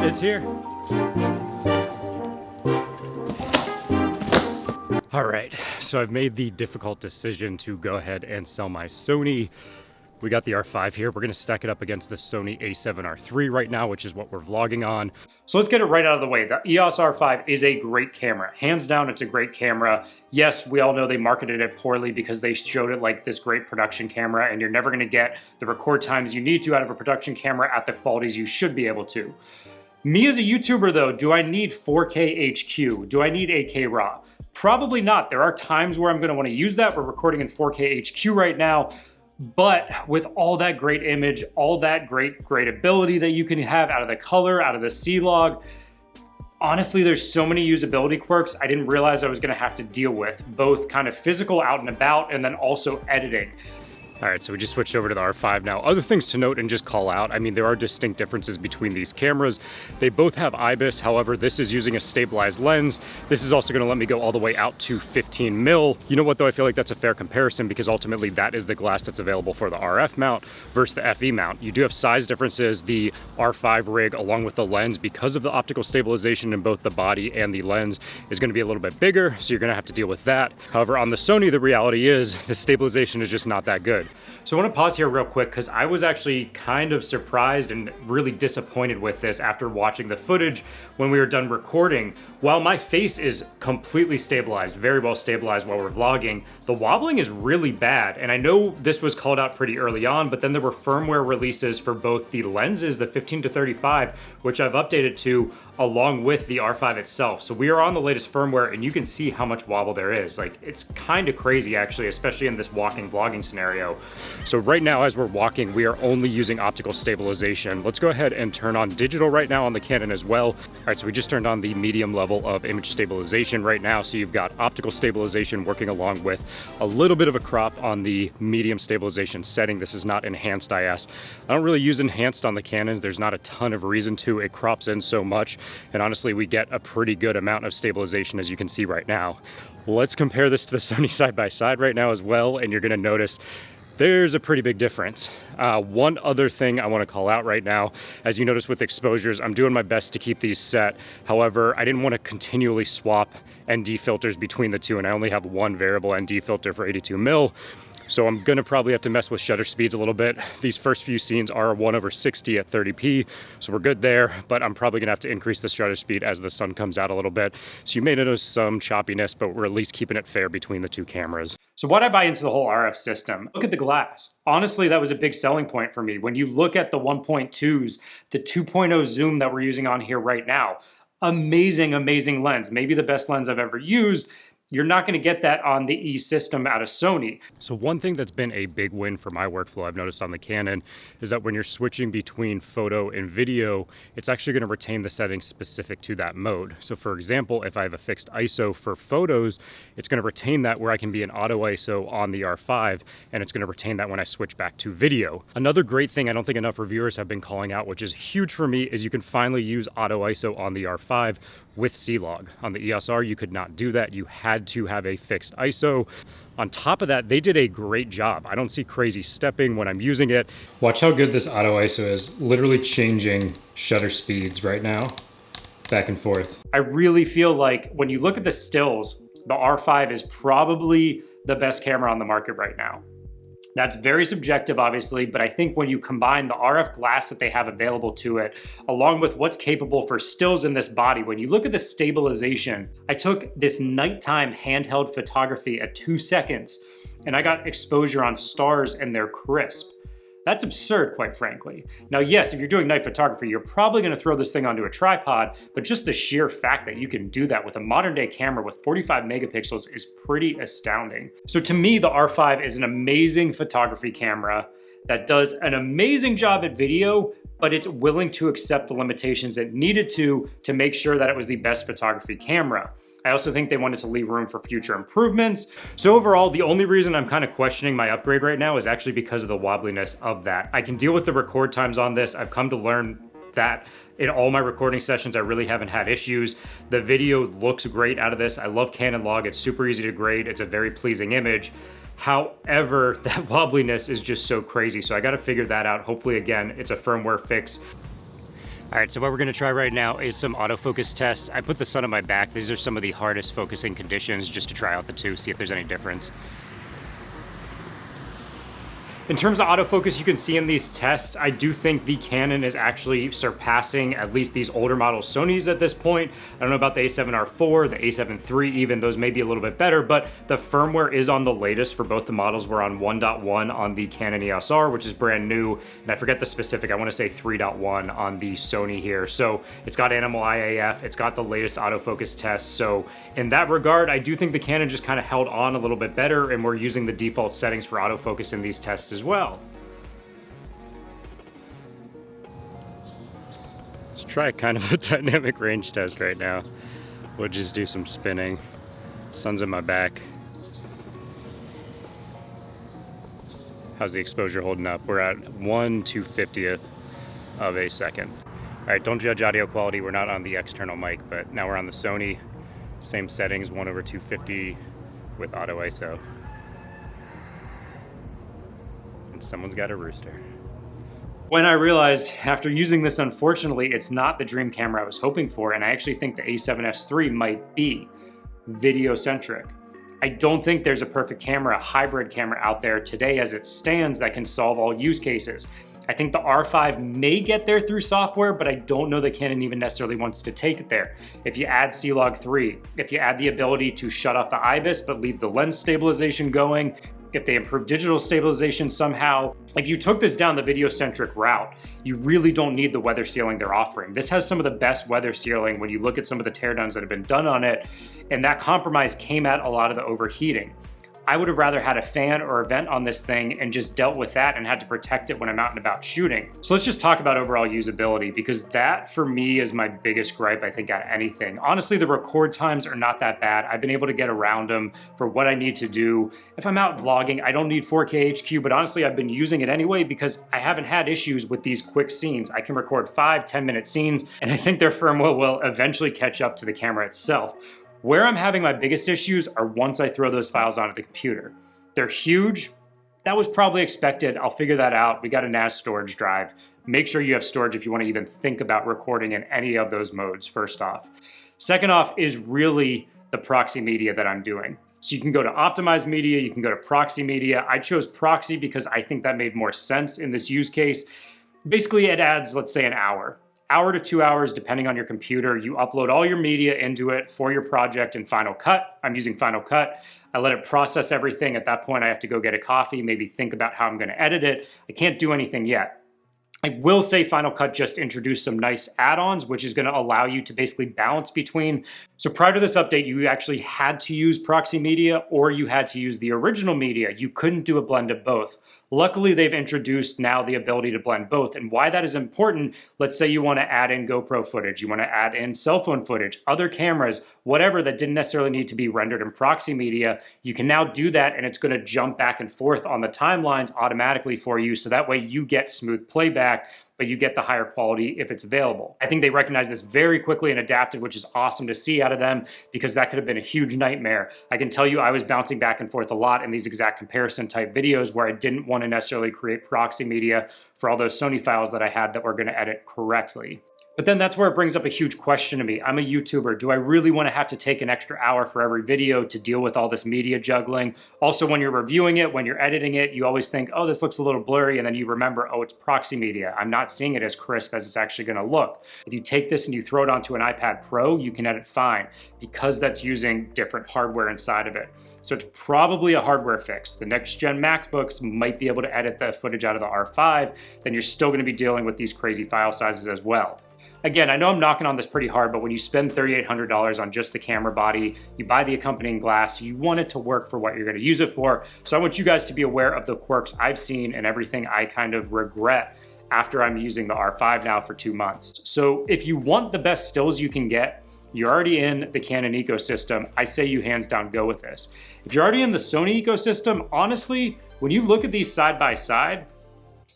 It's here. All right, so I've made the difficult decision to go ahead and sell my Sony. We got the R5 here. We're gonna stack it up against the Sony A7R III right now, which is what we're vlogging on. So let's get it right out of the way. The EOS R5 is a great camera. Hands down, it's a great camera. Yes, we all know they marketed it poorly because they showed it like this great production camera, and you're never gonna get the record times you need to out of a production camera at the qualities you should be able to. Me as a YouTuber though, do I need 4K HQ? Do I need 8K RAW? Probably not. There are times where I'm gonna wanna use that. We're recording in 4K HQ right now. But with all that great image, all that great ability that you can have out of the color, out of the C-Log, honestly, there's so many usability quirks I didn't realize I was gonna have to deal with, both kind of physical out and about and then also editing. All right, so we just switched over to the R5 now. Other things to note and just call out, I mean, there are distinct differences between these cameras. They both have IBIS, however, this is using a stabilized lens. This is also gonna let me go all the way out to 15 mil. You know what though, I feel like that's a fair comparison because ultimately that is the glass that's available for the RF mount versus the FE mount. You do have size differences. The R5 rig, along with the lens, because of the optical stabilization in both the body and the lens, is gonna be a little bit bigger, so you're gonna have to deal with that. However, on the Sony, the reality is the stabilization is just not that good. So I want to pause here real quick because I was actually kind of surprised and really disappointed with this after watching the footage when we were done recording. While my face is completely stabilized, very well stabilized while we're vlogging, the wobbling is really bad. And I know this was called out pretty early on, but then there were firmware releases for both the lenses, the 15-35, which I've updated to, along with the R5 itself. So we are on the latest firmware and you can see how much wobble there is. Like, it's kind of crazy actually, especially in this walking vlogging scenario. So right now, as we're walking, we are only using optical stabilization. Let's go ahead and turn on digital right now on the Canon as well. All right, so we just turned on the medium level of image stabilization right now. So you've got optical stabilization working along with a little bit of a crop on the medium stabilization setting. This is not enhanced IS. I don't really use enhanced on the Canons. There's not a ton of reason to. It crops in so much. And honestly, we get a pretty good amount of stabilization as you can see right now. Let's compare this to the Sony side by side right now as well. And you're gonna notice there's a pretty big difference. One other thing I want to call out right now, as you notice with exposures, I'm doing my best to keep these set. However, I didn't want to continually swap ND filters between the two, and I only have one variable ND filter for 82 mil. So I'm gonna probably have to mess with shutter speeds a little bit. These first few scenes are 1/60 at 30p, so we're good there, but I'm probably gonna have to increase the shutter speed as the sun comes out a little bit. So you may notice some choppiness, but we're at least keeping it fair between the two cameras. So why'd I buy into the whole RF system? Look at the glass. Honestly, that was a big selling point for me. When you look at the 1.2s, the 2.0 zoom that we're using on here right now, amazing, amazing lens. Maybe the best lens I've ever used. You're not gonna get that on the E system out of Sony. So one thing that's been a big win for my workflow I've noticed on the Canon is that when you're switching between photo and video, it's actually gonna retain the settings specific to that mode. So for example, if I have a fixed ISO for photos, it's gonna retain that where I can be an auto ISO on the R5, and it's gonna retain that when I switch back to video. Another great thing I don't think enough reviewers have been calling out, which is huge for me, is you can finally use auto ISO on the R5 with C-Log. On the EOS R, you could not do that. You had to have a fixed ISO. On top of that, they did a great job. I don't see crazy stepping when I'm using it. Watch how good this auto ISO is, literally changing shutter speeds right now, back and forth. I really feel like when you look at the stills, the R5 is probably the best camera on the market right now. That's very subjective, obviously, but I think when you combine the RF glass that they have available to it, along with what's capable for stills in this body, when you look at the stabilization, I took this nighttime handheld photography at 2 seconds, and I got exposure on stars and they're crisp. That's absurd, quite frankly. Now, yes, if you're doing night photography, you're probably gonna throw this thing onto a tripod, but just the sheer fact that you can do that with a modern day camera with 45 megapixels is pretty astounding. So to me, the R5 is an amazing photography camera that does an amazing job at video, but it's willing to accept the limitations it needed to make sure that it was the best photography camera. I also think they wanted to leave room for future improvements. So overall, the only reason I'm kind of questioning my upgrade right now is actually because of the wobbliness of that. I can deal with the record times on this. I've come to learn that in all my recording sessions, I really haven't had issues. The video looks great out of this. I love Canon log. It's super easy to grade. It's a very pleasing image. However, that wobbliness is just so crazy. So I got to figure that out. Hopefully, again, it's a firmware fix. All right, so what we're gonna try right now is some autofocus tests. I put the sun on my back. These are some of the hardest focusing conditions just to try out the two, see if there's any difference. In terms of autofocus, you can see in these tests, I do think the Canon is actually surpassing at least these older model Sonys at this point. I don't know about the A7R IV, the A7 III even, those may be a little bit better, but the firmware is on the latest for both the models. We're on 1.1 on the Canon EOS R, which is brand new, and I forget the specific, I wanna say 3.1 on the Sony here. So it's got animal IAF, it's got the latest autofocus tests. So in that regard, I do think the Canon just kind of held on a little bit better, and we're using the default settings for autofocus in these tests as well. Let's try kind of a dynamic range test right now. We'll just do some spinning. Sun's in my back. How's the exposure holding up? We're at 1/250th of a second. All right, don't judge audio quality. We're not on the external mic, but now we're on the Sony. Same settings, 1/250 with auto ISO. And someone's got a rooster. When I realized after using this, unfortunately, it's not the dream camera I was hoping for, and I actually think the A7S III might be video-centric. I don't think there's a perfect camera, a hybrid camera out there today as it stands that can solve all use cases. I think the R5 may get there through software, but I don't know that Canon even necessarily wants to take it there. If you add C-Log3, if you add the ability to shut off the IBIS but leave the lens stabilization going, if they improve digital stabilization somehow, like you took this down the video-centric route, you really don't need the weather sealing they're offering. This has some of the best weather sealing when you look at some of the teardowns that have been done on it, and that compromise came at a lot of the overheating. I would have rather had a fan or a vent on this thing and just dealt with that and had to protect it when I'm out and about shooting. So let's just talk about overall usability, because that for me is my biggest gripe, I think, at anything. Honestly, the record times are not that bad. I've been able to get around them for what I need to do. If I'm out vlogging, I don't need 4K HQ, but honestly, I've been using it anyway because I haven't had issues with these quick scenes. I can record 5-10 minute scenes, and I think their firmware will eventually catch up to the camera itself. Where I'm having my biggest issues are once I throw those files onto the computer. They're huge. That was probably expected. I'll figure that out. We got a NAS storage drive. Make sure you have storage if you want to even think about recording in any of those modes, first off. Second off is really the proxy media that I'm doing. So you can go to optimized media, you can go to proxy media. I chose proxy because I think that made more sense in this use case. Basically, it adds, let's say, an hour to 2 hours, depending on your computer. You upload all your media into it for your project in Final Cut. I'm using Final Cut. I let it process everything. At that point, I have to go get a coffee, maybe think about how I'm gonna edit it. I can't do anything yet. I will say Final Cut just introduced some nice add-ons, which is gonna allow you to basically balance between. So prior to this update, you actually had to use proxy media or you had to use the original media. You couldn't do a blend of both. Luckily, they've introduced now the ability to blend both. And why that is important, let's say you wanna add in GoPro footage, you wanna add in cell phone footage, other cameras, whatever that didn't necessarily need to be rendered in proxy media, you can now do that and it's gonna jump back and forth on the timelines automatically for you. So that way you get smooth playback, but you get the higher quality if it's available. I think they recognized this very quickly and adapted, which is awesome to see out of them because that could have been a huge nightmare. I can tell you I was bouncing back and forth a lot in these exact comparison type videos where I didn't want to necessarily create proxy media for all those Sony files that I had that were going to edit correctly. But then that's where it brings up a huge question to me. I'm a YouTuber. Do I really want to have to take an extra hour for every video to deal with all this media juggling? Also, when you're reviewing it, when you're editing it, you always think, oh, this looks a little blurry. And then you remember, oh, it's proxy media. I'm not seeing it as crisp as it's actually going to look. If you take this and you throw it onto an iPad Pro, you can edit fine because that's using different hardware inside of it. So it's probably a hardware fix. The next gen MacBooks might be able to edit the footage out of the R5. Then you're still going to be dealing with these crazy file sizes as well. Again, I know I'm knocking on this pretty hard, but when you spend $3,800 on just the camera body, you buy the accompanying glass, you want it to work for what you're gonna use it for. So I want you guys to be aware of the quirks I've seen and everything I kind of regret after I'm using the R5 now for 2 months. So if you want the best stills you can get, you're already in the Canon ecosystem, I say you hands down go with this. If you're already in the Sony ecosystem, honestly, when you look at these side by side,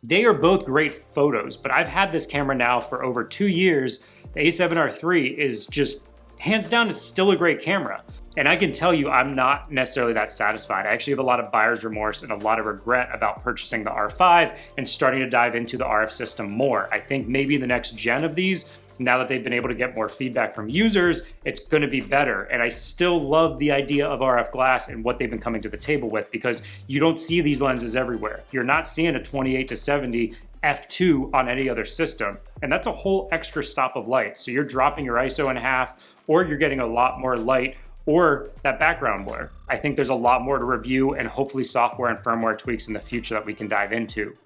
they are both great photos, but I've had this camera now for over 2 years. The A7R III is just, hands down, it's still a great camera. And I can tell you, I'm not necessarily that satisfied. I actually have a lot of buyer's remorse and a lot of regret about purchasing the R5 and starting to dive into the RF system more. I think maybe the next gen of these, now that they've been able to get more feedback from users, it's gonna be better. And I still love the idea of RF glass and what they've been coming to the table with, because you don't see these lenses everywhere. You're not seeing a 28-70 f2 on any other system. And that's a whole extra stop of light. So you're dropping your ISO in half, or you're getting a lot more light, or that background blur. I think there's a lot more to review, and hopefully software and firmware tweaks in the future that we can dive into.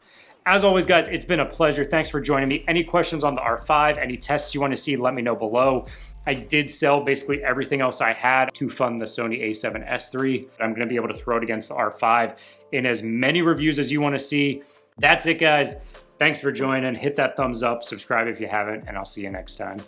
As always, guys, it's been a pleasure. Thanks for joining me. Any questions on the R5, any tests you want to see, let me know below. I did sell basically everything else I had to fund the Sony A7R III. I'm going to be able to throw it against the R5 in as many reviews as you want to see. That's it, guys. Thanks for joining. Hit that thumbs up, subscribe if you haven't, and I'll see you next time.